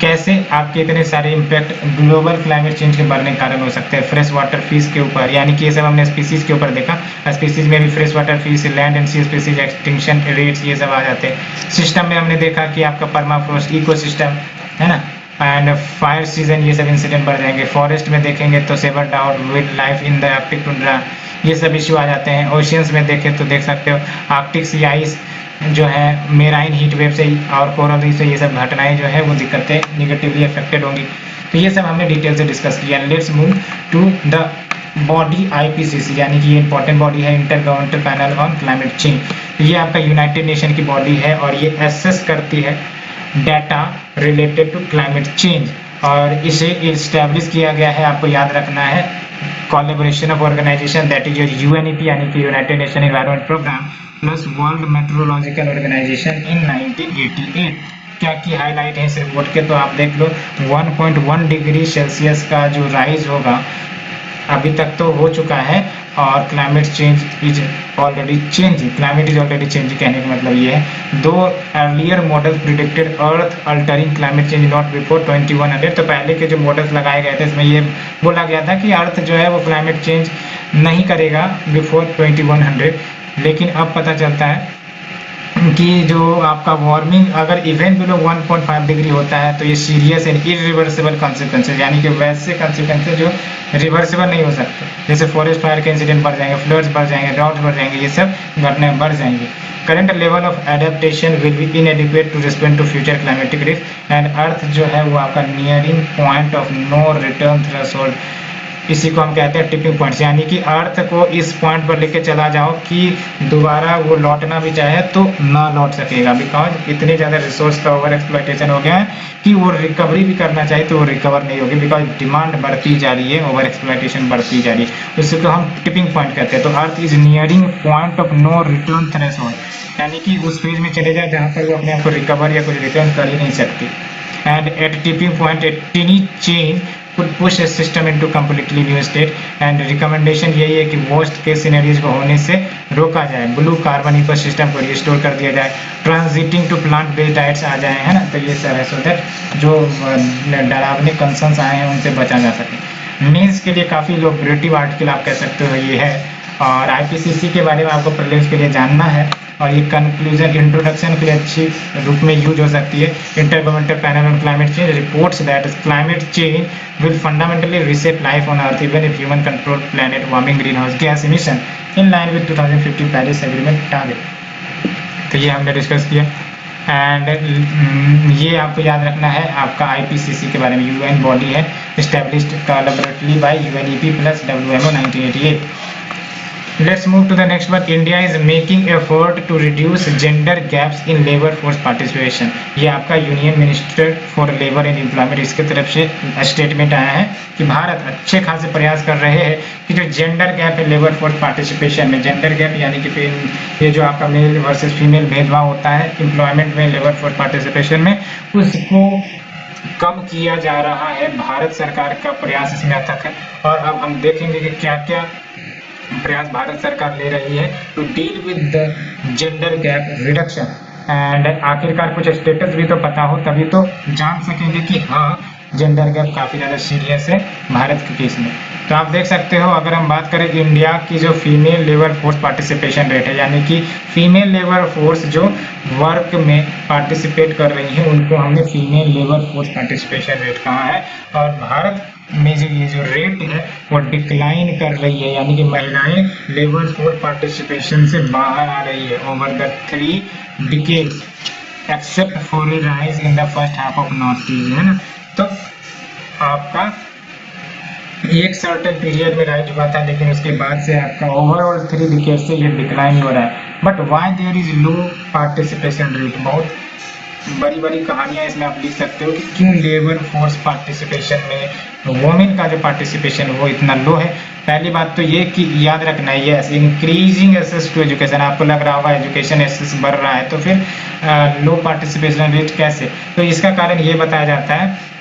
कैसे आपके इतने सारे इम्पैक्ट ग्लोबल क्लाइमेट चेंज के बढ़ने के कारण हो सकते हैं फ्रेश वाटर फिश के ऊपर, यानी कि ये सब हमने स्पीसीज के ऊपर देखा। स्पीसीज में भी fresh water fish, land and sea species, extinction rates ये सब आ जाते हैं। सिस्टम में हमने देखा कि आपका परमाफ्रोस्ट इकोसिस्टम है ना, एंड फायर सीजन ये सब इंसिडेंट बढ़ जाएंगे। फॉरेस्ट में देखेंगे तो सेवर डाउट wild life in the Arctic tundra ये सब इश्यू आ जाते हैं। ओशियंस में देखें तो देख सकते हो आर्कटिक सी आइस जो है मेराइन हीट वेव से और कोरल रीफ से ये सब घटनाएं जो है वो दिक्कतें निगेटिवली अफेक्टेड होंगी। तो ये सब हमने डिटेल से डिस्कस किया। Let's move to the body IPCC, यानी कि ये इंपॉर्टेंट बॉडी है, inter governmental panel on climate change. तो ये आपका यूनाइटेड नेशन की बॉडी है और ये एसेस करती है data related to climate change और इसे इस्टेब्लिश किया गया है, आपको याद रखना है, collaboration of organisation that is UNEP यानी कि United Nation Environment Programme plus World Meteorological Organisation in 1988। क्या की हाईलाइट है इस रिपोर्ट के, तो आप देख लो 1.1 डिग्री सेल्सियस का जो राइज होगा अभी तक तो हो चुका है और climate change is already changing, climate is already changing कहने का मतलब ये है। दो earlier model predicted earth altering climate change not before 2100, तो पहले के जो मॉडल्स लगाए गए थे इसमें ये बोला गया था कि अर्थ जो है वो क्लाइमेट चेंज नहीं करेगा बिफोर 2100, लेकिन अब पता चलता है कि जो आपका वार्मिंग अगर इवेंट बिलो 1.5 डिग्री होता है तो ये सीरियस एंड इरिवर्सिबल कॉन्सिक्वेंसेज, यानी कि वैसे कॉन्सिक्वेंसेज जो रिवर्सिबल नहीं हो सकते, जैसे फॉरेस्ट फायर के इंसिडेंट बढ़ जाएंगे, फ्लड्स बढ़ जाएंगे, ड्राउट्स बढ़ जाएंगे, ये सब घटनाएं बढ़ जाएंगी। Current level of adaptation will be inadequate to respond to future climatic risk and earth जो है वो आपका nearing point of no return threshold, इसी को हम कहते हैं टिपिंग पॉइंट्स, यानी कि अर्थ को इस पॉइंट पर लेके चला जाओ कि दोबारा वो लौटना भी चाहे तो ना लौट सकेगा बिकॉज इतने ज़्यादा रिसोर्स का ओवर एक्सप्लॉयटेशन हो गया है कि वो रिकवरी भी करना चाहे तो वो रिकवर नहीं होगी बिकॉज डिमांड बढ़ती जा रही है, ओवर एक्सप्लॉयटेशन बढ़ती जा रही है, उसी को हम टिपिंग पॉइंट कहते हैं। तो earth is nearing point of no return threshold, यानी कि उस फेज में चले जाए जहाँ पर वो अपने आप को रिकवर या कुछ रिटर्न कर ही नहीं सकती। And at tipping point a tiny change could push a system into completely new state and recommendation यही है कि worst case scenarios को होने से रोका जाए, ब्लू कार्बन इकोसिस्टम को रिस्टोर कर दिया जाए, transitioning to plant based diets आ जाए, है ना। तो ये सब है सो दैट जो डरावने कंसर्न्स आए हैं उनसे बचा जा सके। मेंस के लिए काफ़ी लोब्रेटिव आर्टिकल आप कह सकते हो ये है और IPCC के बारे में आपको प्रीलिम्स के लिए जानना है और ये कंक्लूजन इंट्रोडक्शन के लिए अच्छी रूप में यूज हो सकती है। Intergovernmental panel on climate change reports that climate change will fundamentally reset life on earth even if human control planet warming green house gas emission in line with 2050 Paris agreement target. तो ये हमने discuss किया and ये आपको याद रखना है आपका IPCC के बारे में, UN बॉडी है, established collaboratively by UNEP plus WMO 1988। Let's move to the next one. India is making effort to reduce gender gaps in labor force participation. ये आपका union minister for labour and employment इसके तरफ से statement आया है कि भारत अच्छे खासे प्रयास कर रहे हैं कि जो जेंडर गैप है लेबर फोर्स पार्टिसिपेशन में, जेंडर गैप यानी कि ये जो आपका मेल वर्सेस फीमेल भेदभाव होता है एम्प्लॉयमेंट में, लेबर फोर्स पार्टिसिपेशन में, उसको कम किया जा रहा है। भारत सरकार का प्रयास इसमें अथक है और अब हम देखेंगे कि क्या क्या प्रयास भारत सरकार ले रही है to deal with the gender gap reduction. And आखिरकार कुछ स्टेटस भी तो पता हो तभी तो जान सकेंगे कि हाँ जेंडर गैप काफ़ी ज़्यादा सीरियस है भारत के केस में। तो आप देख सकते हो अगर हम बात करें इंडिया की जो female labour force participation rate है, यानी कि फीमेल लेबर फोर्स जो वर्क में पार्टिसिपेट कर रही है उनको हमने female labour force participation rate कहा है। और भारत में जो ये जो रेट है वो डिक्लाइन कर रही है, यानी कि महिलाएं लेबर फोर्स पार्टिसिपेशन से बाहर आ रही है over the 3 decades except for a rise in the first half of north east, है ना। तो आपका एक सर्टेन पीरियड में राइज हुआ था लेकिन उसके बाद से आपका ओवरऑल 3 डिकेड से ये डिक्लाइन हो रहा है। But why there is low participation rate, बहुत बड़ी बड़ी कहानियां इसमें आप लिख सकते हो कि क्यों लेबर फोर्स पार्टिसिपेशन में वोमेन का जो पार्टिसिपेशन वो इतना लो है। पहली बात तो ये कि याद रखना है yes increasing access to education, आपको लग रहा होगा एजुकेशन एक्सेस बढ़ रहा है तो फिर लो पार्टिसिपेशन रेट कैसे, तो इसका कारण ये बताया जाता है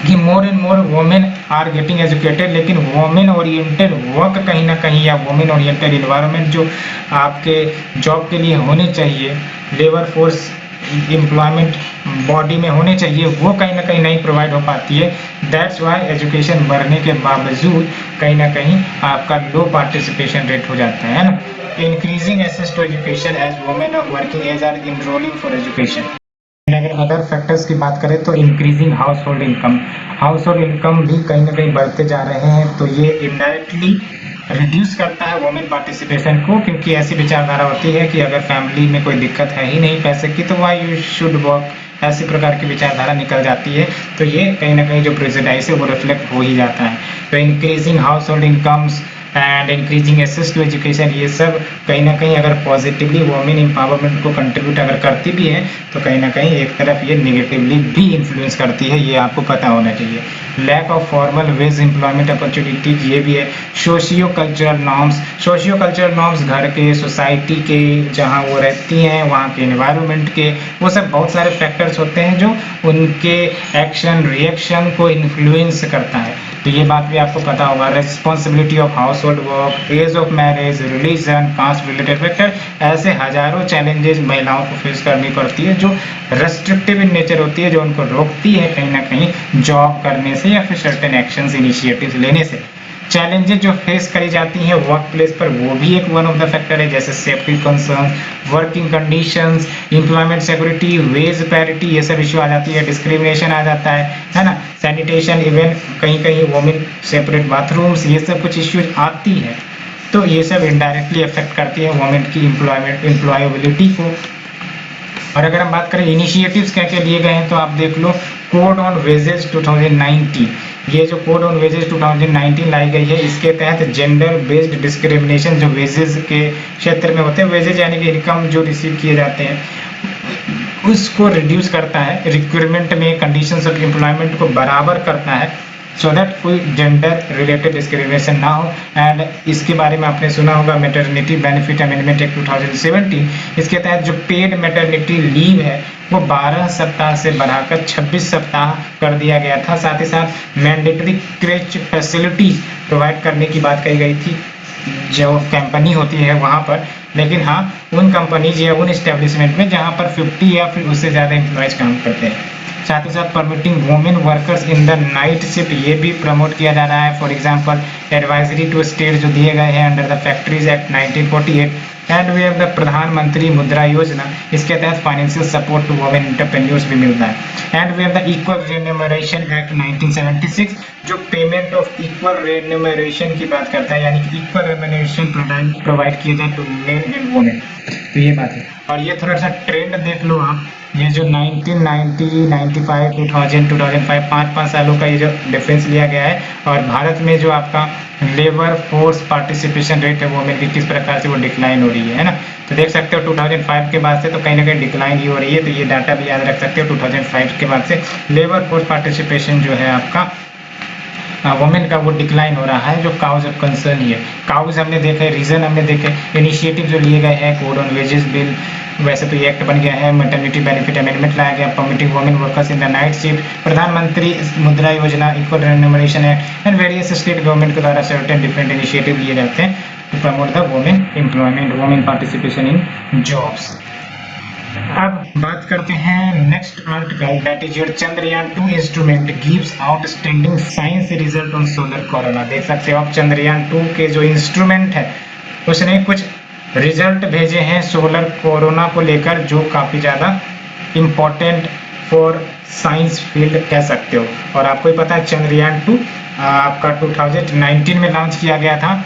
कि more and more women are getting educated, लेकिन वोमेन ओरिएंटेड वर्क कहीं ना कहीं या वोमेन ओरिएंटेड इन्वायरमेंट जो आपके जॉब के लिए होने चाहिए, लेबर फोर्स एम्प्लॉयमेंट बॉडी में होने चाहिए, वो कहीं ना कहीं नहीं प्रोवाइड हो पाती है। दैट्स वाई एजुकेशन बढ़ने के बावजूद कहीं ना कहीं आपका लो पार्टिसिपेशन रेट हो जाता है ना। Increasing access to education as women of working age are enrolling for education. अगर अदर फैक्टर्स की बात करें तो इंक्रीजिंग हाउस होल्ड इनकम भी कहीं ना कहीं बढ़ते जा रहे हैं, तो ये इनडायरेक्टली रिड्यूस करता है वुमेन पार्टिसिपेशन को, क्योंकि ऐसी विचारधारा होती है कि अगर फैमिली में कोई दिक्कत है ही नहीं पैसे की तो व्हाई यू शुड वर्क, ऐसी प्रकार की विचारधारा निकल जाती है। तो ये कहीं ना कहीं जो प्रेजुडाइज है वो रिफ्लेक्ट हो ही जाता है। तो increasing household incomes and increasing access to education, ये सब कहीं ना कहीं अगर पॉजिटिवली वुमेन एम्पावरमेंट को कंट्रीब्यूट अगर करती भी है तो कहीं ना कहीं एक तरफ ये नेगेटिवली भी इन्फ्लुएंस करती है, ये आपको पता होना चाहिए। Lack of formal wage employment opportunities, ये भी है। सोशियो कल्चरल नॉर्म्स घर के, सोसाइटी के, जहाँ वो रहती हैं वहाँ के एनवायरनमेंट के, वो सब बहुत सारे फैक्टर्स होते हैं जो उनके एक्शन रिएक्शन को इन्फ्लुएंस करता है। तो ये बात भी आपको पता होगा। Responsibility of household work, age of marriage, religion, caste related factor, ऐसे हजारों चैलेंजेस महिलाओं को फेस करनी पड़ती है जो रेस्ट्रिक्टिव इन नेचर होती है, जो उनको रोकती है कहीं ना कहीं जॉब करने से या फिर सर्टेन एक्शंस इनिशिएटिव्स लेने से। चैलेंजेस जो फेस करी जाती हैं वर्क प्लेस पर वो भी एक वन ऑफ द फैक्टर है, जैसे safety concern, working conditions, employment security, wage parity, ये सब इशू आ जाती है। डिस्क्रिमिनेशन आ जाता है ना, सैनिटेशन, इवन कहीं कहीं वुमेन सेपरेट बाथरूम्स, ये सब कुछ इश्यूज आती है। तो ये सब इनडायरेक्टली अफेक्ट करती है वुमेन की एम्प्लॉयबिलिटी को। और अगर हम बात करें इनिशिएटिव्स क्या क्या लिए गए हैं तो आप देख लो, कोड ऑन वेजेस 2019, ये जो कोड ऑन वेजेस 2019 लाई गई है, इसके तहत जेंडर बेस्ड डिस्क्रिमिनेशन जो वेजेस के क्षेत्र में होते हैं, वेजेस यानी कि इनकम जो रिसीव किए जाते हैं उसको रिड्यूस करता है, रिक्वायरमेंट में कंडीशंस ऑफ एम्प्लॉयमेंट को बराबर करता है, सो दैट कोई जेंडर रिलेटेड डिस्क्रिमिनेशन ना हो। एंड इसके बारे में आपने सुना होगा मैटरनिटी बेनिफिट अमेंडमेंट एक्ट 2017, इसके तहत जो पेड मैटरनिटी लीव है वो 12 सप्ताह से बढ़ाकर 26 सप्ताह कर दिया गया था। साथ ही साथ मैंडेटरी क्रेच फैसिलिटीज प्रोवाइड करने की बात कही गई थी जो कंपनी होती है वहाँ पर, लेकिन हाँ उन कंपनीज या उन एस्टेब्लिशमेंट में जहाँ पर 50 या फिर उससे ज़्यादा एम्प्लॉयज काम करते हैं। साथ ही साथ permitting women workers in the night shift, ये भी प्रमोट किया जा रहा है। For example advisory to state जो दिए गए हैं under the factories act 1948, and we have the Pradhanmantri Mudra Yojana, इसके तहत financial support to women entrepreneurs भी मिलता है। And we have the equal remuneration act 1976 जो पेमेंट ऑफ इक्वल रेम्यूनरेशन की बात करता है, यानी कि इक्वल रेम्यूनरेशन प्रोवाइड किए जाए टू मेन एंड वुमेन। तो ये बात है। और ये थोड़ा सा ट्रेंड देख लो आप, ये जो 1990, 95, 2000, 2005 5 सालों का ये जो डिफरेंस लिया गया है, और भारत में जो आपका लेबर फोर्स पार्टिसिपेशन रेट है वुमेन की किस प्रकार से वो डिक्लाइन हो रही है ना। तो देख सकते हो 2005 के बाद से तो कहीं ना कहीं डिक्लाइन ही हो रही है, तो ये डाटा भी याद रख सकते हो। 2005 के बाद से लेबर फोर्स पार्टिसिपेशन जो है आपका वुमेन का वो डिक्लाइन हो रहा है, जो काउज ऑफ कंसर्न ही है। काउज हमने देखे, रीजन हमने देखे, इनिशिएटिव जो लिए गए हैं, कोड ऑन वेजेस बिल, वैसे तो ये एक्ट बन गया है, मैटरनिटी बेनिफिट अमेंडमेंट लाया गया, permitting women workers in the night shift, Pradhanmantri Mudra Yojana, equal remuneration act and various state government के द्वारा सर्टेन डिफरेंट इनिशिएटिव लिए जाते हैं to promote the women employment, women participation in jobs. अब बात करते हैं next article, that is your Chandrayaan 2 instrument gives outstanding science result on solar corona. देख सकते हो आप चंद्रयान 2 के जो इंस्ट्रूमेंट है उसने कुछ रिजल्ट भेजे हैं सोलर कोरोना को लेकर, जो काफी ज्यादा इम्पोर्टेंट फॉर साइंस फील्ड कह सकते हो। और आपको ही पता है चंद्रयान 2 आपका 2019 में लॉन्च किया गया था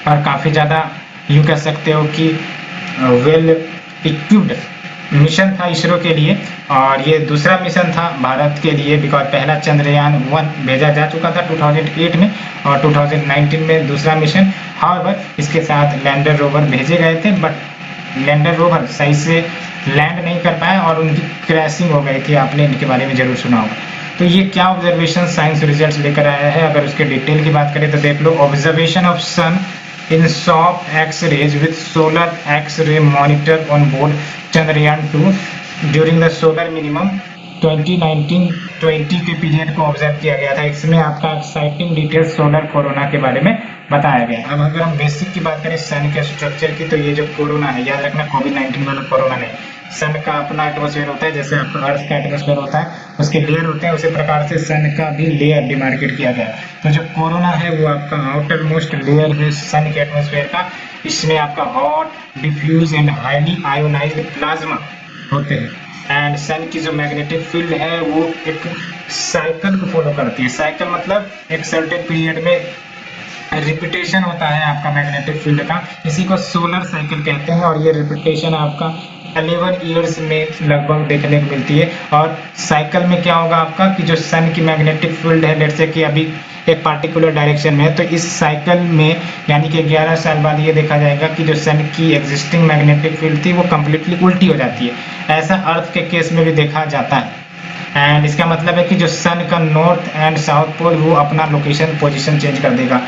और काफी ज्यादा यूं कह सकते हो कि वेल इक्विप्ड मिशन था इसरो के लिए, और ये दूसरा मिशन था भारत के लिए, बिकॉज पहला चंद्रयान 1 भेजा जा चुका था 2008 में और 2019 में दूसरा मिशन। हाउएवर इसके साथ लैंडर रोवर भेजे गए थे, बट लैंडर रोवर सही से लैंड नहीं कर पाया और उनकी क्रैशिंग हो गई थी, आपने इनके बारे में जरूर सुना होगा। तो ये क्या ऑब्जर्वेशन साइंस रिजल्ट लेकर आया है, अगर उसके डिटेल की बात करें तो देख लो। Observation of sun in soft X-rays with solar X-ray monitor on board Chandrayaan 2 during the solar minimum 2019-20 के पीरियड को ऑब्जर्व किया गया था। इसमें आपका एक्साइटिंग डिटेल्स सोलर कोरोना के बारे में बताया गया। अब अगर हम बेसिक की बात करें सन के स्ट्रक्चर की, तो ये जो कोरोना है, याद रखना कोविड-19 वाला कोरोना नहीं, सन का अपना एटमॉस्फेयर होता है, जैसे आपका अर्थ का एटमॉस्फेयर होता है, उसके लेयर होते हैं, उसी प्रकार से सन का भी लेयर डिमार्केट किया गया। तो जो कोरोना है वो आपका आउटर मोस्ट लेयर है सन के एटमॉस्फेयर का। इसमें आपका hot, diffuse and highly ionized plasma होते हैं, एंड सन की जो मैग्नेटिक फील्ड है वो एक साइकिल को फॉलो करती है। साइकिल मतलब एक सर्टेन पीरियड में रिपीटेशन होता है आपका मैग्नेटिक फील्ड का, इसी को सोलर साइकिल कहते हैं। और ये रिपीटेशन आपका 11 ईयर्स में लगभग देखने को मिलती है। और साइकिल में क्या होगा आपका कि जो सन की मैग्नेटिक फील्ड है, लेट्स से कि अभी एक पार्टिकुलर डायरेक्शन में है, तो इस साइकिल में यानी कि 11 साल बाद ये देखा जाएगा कि जो सन की एग्जिस्टिंग मैग्नेटिक फील्ड थी वो कम्प्लीटली उल्टी हो जाती है। ऐसा अर्थ के केस में भी देखा जाता है। एंड इसका मतलब है कि जो सन का नॉर्थ एंड साउथ पोल वो अपना लोकेशन पोजीशन चेंज कर देगा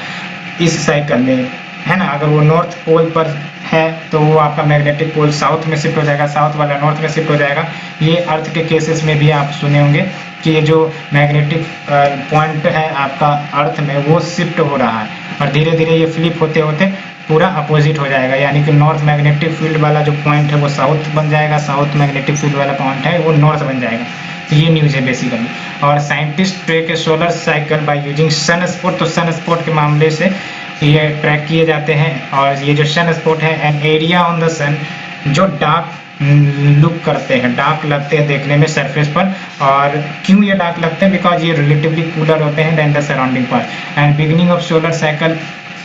इस साइकिल में, है ना। अगर वो नॉर्थ पोल पर है तो वो आपका मैग्नेटिक पोल साउथ में शिफ्ट हो जाएगा, साउथ वाला नॉर्थ में शिफ्ट हो जाएगा। ये अर्थ के केसेस में भी आप सुने होंगे कि ये जो मैग्नेटिक पॉइंट है आपका अर्थ में वो शिफ्ट हो रहा है, और धीरे धीरे ये फ्लिप होते होते पूरा अपोजिट हो जाएगा, यानी कि नॉर्थ मैग्नेटिक फील्ड वाला जो पॉइंट है वो साउथ बन जाएगा, साउथ मैग्नेटिक फील्ड वाला पॉइंट है वो नॉर्थ बन जाएगा। तो ये न्यूज़ है बेसिकली। और scientist track a solar cycle by using sun spot, तो सन स्पॉट के मामले से ये ट्रैक किए जाते हैं। और ये जो सन स्पॉट है एन एरिया ऑन द सन जो डार्क लुक करते हैं, डार्क लगते हैं देखने में सरफेस पर। और क्यों ये डार्क लगते हैं? बिकॉज ये रिलेटिवली कूलर होते हैं than the surrounding part. And beginning of solar cycle,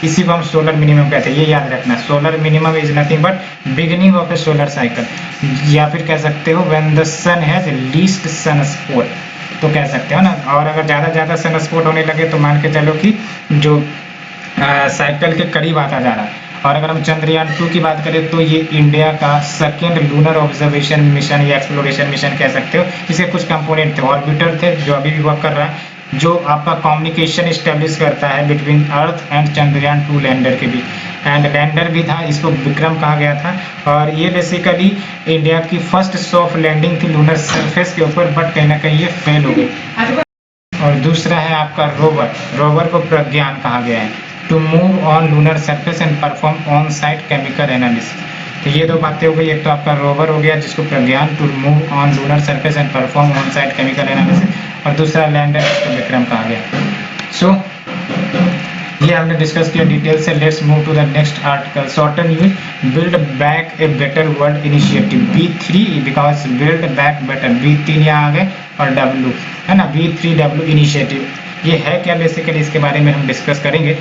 इसी को हम सोलर मिनिमम कहते हैं, ये याद रखना। Solar minimum is nothing but beginning of a solar cycle, या फिर कह सकते हो when the sun has least sun spot, तो कह सकते हो ना। और अगर ज़्यादा सन स्पॉट होने लगे तो मान के चलो कि जो साइकिल के करीब आता जा रहा है। और अगर हम चंद्रयान 2 की बात करें तो ये इंडिया का सेकेंड लूनर ऑब्जर्वेशन मिशन या एक्सप्लोरेशन मिशन कह सकते हो। इसके कुछ कंपोनेंट थे, ऑर्बिटर थे जो अभी भी वर्क कर रहा है, जो आपका कम्युनिकेशन इस्टेब्लिश करता है between earth and Chandrayaan 2 lander के बीच। एंड लैंडर भी था, इसको विक्रम कहा गया था। और ये बेसिकली इंडिया की फर्स्ट सॉफ्ट लैंडिंग थी लूनर सरफेस के ऊपर, बट कहीं ना कहीं ये फेल हो गई। और दूसरा है आपका रोवर, रोवर को प्रज्ञान कहा गया है, to move on lunar surface and perform on site chemical analysis. तो ये दो बातें हो गई, एक तो आपका रोवर हो गया जिसको Pragyan, to move on lunar surface and perform on site chemical analysis, और दूसरा लैंडर जिसको विक्रम कहा गया। सो ये हमने डिस्कस किया डिटेल से। Let's move to the next article, shorten use build back a better world initiative B3, because build back better, B3 यहाँ आ गए और W है ना, B3W इनिशिएटिव। ये है क्या बेसिकली, इसके बारे में हम डिस्कस करेंगे।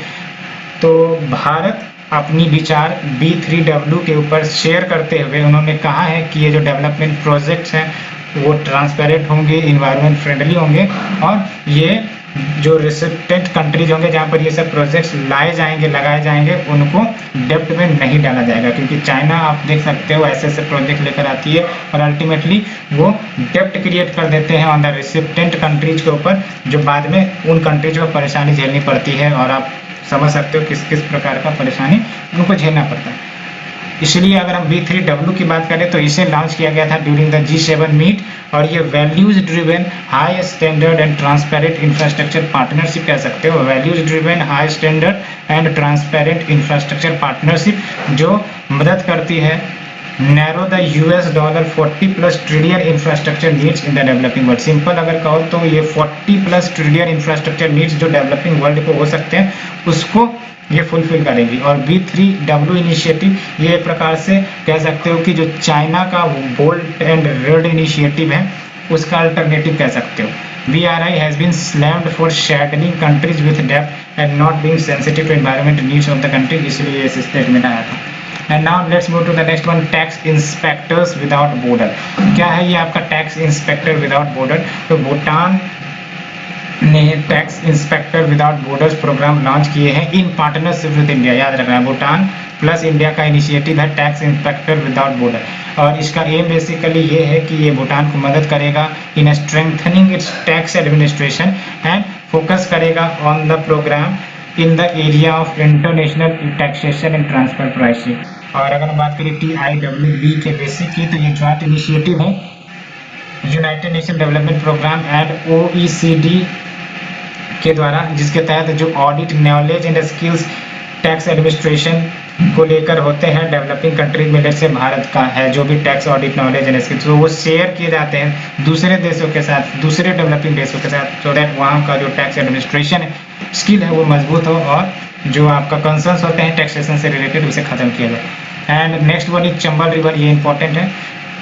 तो भारत अपनी विचार B3W के ऊपर शेयर करते हुए उन्होंने कहा है कि ये जो डेवलपमेंट प्रोजेक्ट्स हैं वो ट्रांसपेरेंट होंगे, इन्वायरमेंट फ्रेंडली होंगे, और ये जो रिसिप्टेंट कंट्रीज होंगे जहाँ पर ये सब प्रोजेक्ट्स लगाए जाएंगे उनको डेप्ट में नहीं डाला जाएगा, क्योंकि चाइना आप देख सकते हो ऐसे प्रोजेक्ट लेकर आती है और अल्टीमेटली वो डेप्ट क्रिएट कर देते हैं ऑन द रिसिप्टेंट कंट्रीज के ऊपर, जो बाद में उन कंट्रीज को परेशानी झेलनी पड़ती है और आप समझ सकते हो किस किस प्रकार का परेशानी उनको झेलना पड़ता है। इसलिए अगर हम B3W की बात करें तो इसे लॉन्च किया गया था ड्यूरिंग द G7 मीट, और ये values driven high standard and transparent infrastructure partnership कह सकते हो। Values driven high standard and transparent infrastructure partnership जो मदद करती है narrow the $40+ trillion infrastructure needs in the developing world. Simple अगर कहो तो ये 40+ ट्रिलियन इंफ्रास्ट्रक्चर नीड्स जो डेवलपिंग वर्ल्ड को हो सकते हैं उसको ये फुलफिल करेगी। और B3W इनिशिएटिव ये एक प्रकार से कह सकते हो कि जो चाइना का बोल्ट एंड रेड इनिशिएटिव है उसका अल्टरनेटिव कह सकते हो। BRI has been slammed for shadowing countries with debt and not being sensitive to environment needs of the country, इसलिए इस स्टेटमेंट आया था। And now let's move to the next one, tax inspectors without border। क्या है ये आपका tax inspector without border? तो भूटान ने tax inspector without borders programme launch किए हैं इन पार्टनरशिप विद इंडिया। याद रखना है भूटान प्लस इंडिया का इनिशिएटिव है टैक्स इंस्पेक्टर विदाउट बॉर्डर, और इसका एम बेसिकली ये है कि ये भूटान को मदद करेगा in strengthening its tax administration and focus करेगा on the programme in the area of international taxation and transfer pricing. और अगर हम बात करें TIWB के बेसिक की तो ये जॉइंट इनिशिएटिव है United Nation Development Programme and OECD के द्वारा, जिसके तहत जो audit knowledge and skills tax administration को लेकर होते हैं डेवलपिंग कंट्रीज में, जैसे भारत का है जो भी tax audit knowledge and skills वो शेयर किए जाते हैं दूसरे देशों के साथ, दूसरे डेवलपिंग देशों के साथ, सो दैट वहाँ का जो टैक्स एडमिनिस्ट्रेशन स्किल है वो मजबूत हो और जो आपका कंसर्न्स होते हैं टैक्सेशन से रिलेटेड उसे खत्म किया जाए। And next one is Chambal river, ये इंपॉर्टेंट है।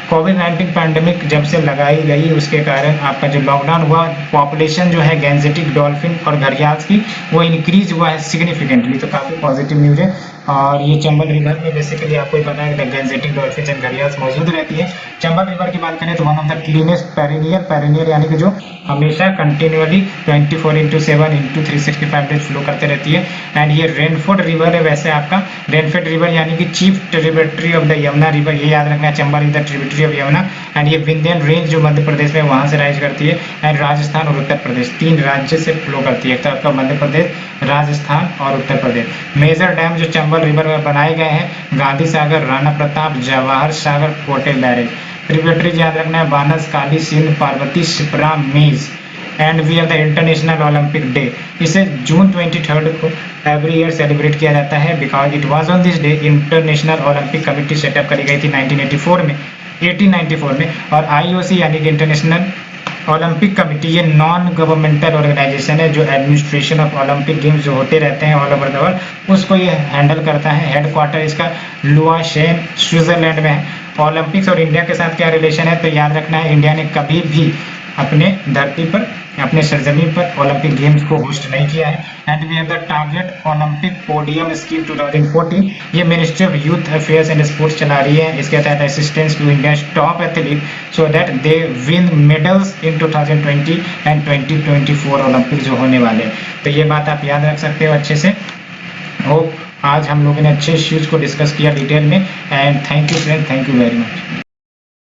कोविड-19 पैंडेमिक जब से लगाई गई उसके कारण आपका जो लॉकडाउन हुआ पॉपुलेशन जो है गैंजेटिक डॉल्फिन और घड़ियाल की वो इंक्रीज हुआ है सिग्निफिकेंटली, तो काफ़ी पॉजिटिव न्यूज़ है। और ये चंबल रिवर में बेसिकली आपको ही पता है कि गैंजेटिक डॉल्फिन एंड घड़ियाल मौजूद रहती है। चंबल रिवर की बात करें तो वन ऑफ द क्लीनेस्ट पेरिनियर यानी कि जो हमेशा कंटिन्यूअली 24/7 × 365 डेज फ्लो करते रहती है। एंड ये रेनफोर्ड रिवर है, वैसे आपका रेनफोर्ड रिवर यानी कि chief tributary of the Yamuna river, ये याद रखना है। Chambal is the tributary of Yamuna and ये विंध्यन रेंज जो मध्य प्रदेश में वहाँ से राइज करती है एंड राजस्थान और उत्तर प्रदेश 3 राज्य से फ्लो करती है, एक तो आपका मध्य प्रदेश, राजस्थान और उत्तर प्रदेश। मेजर डैम जो चंबल रिवर में बनाए गए हैं गांधी सागर, राणा प्रताप, जवाहर सागर, कोटे बैरेज। ट्रिब्यूटरीज याद रखना है बानस, काली, Sindh, Parvati, Shipra, Mej. And we have the International Olympic Day, इसे जून 23 को एवरी ईयर सेलिब्रेट किया जाता है because it was on this day international Olympic committee setup करी गई थी 1894 में। और IOC यानी कि इंटरनेशनल ओलंपिक कमेटी ये नॉन गवर्नमेंटल ऑर्गेनाइजेशन है जो एडमिनिस्ट्रेशन ऑफ ओलंपिक गेम्स जो होते रहते हैं ऑल ओवर द वर्ल्ड उसको ये हैंडल करता है। हेडक्वार्टर इसका लुआशेन स्विट्जरलैंड में है। ओलंपिक्स और इंडिया के साथ क्या रिलेशन है तो याद रखना है इंडिया ने कभी भी अपने धरती पर अपने सरजमीन पर ओलंपिक गेम्स को होस्ट नहीं किया है। And we have the Target Olympic Podium Scheme 2014, ये Ministry of Youth Affairs and Sports चला रही है। इसके तहत assistance to India top athlete so that they win medals in 2020 and 2024 Olympic जो होने वाले हैं। तो ये बात आप याद रख सकते हो अच्छे से। होप आज हम लोगों ने अच्छे इश्यूज को डिस्कस किया डिटेल में। And thank you friend, thank you very much.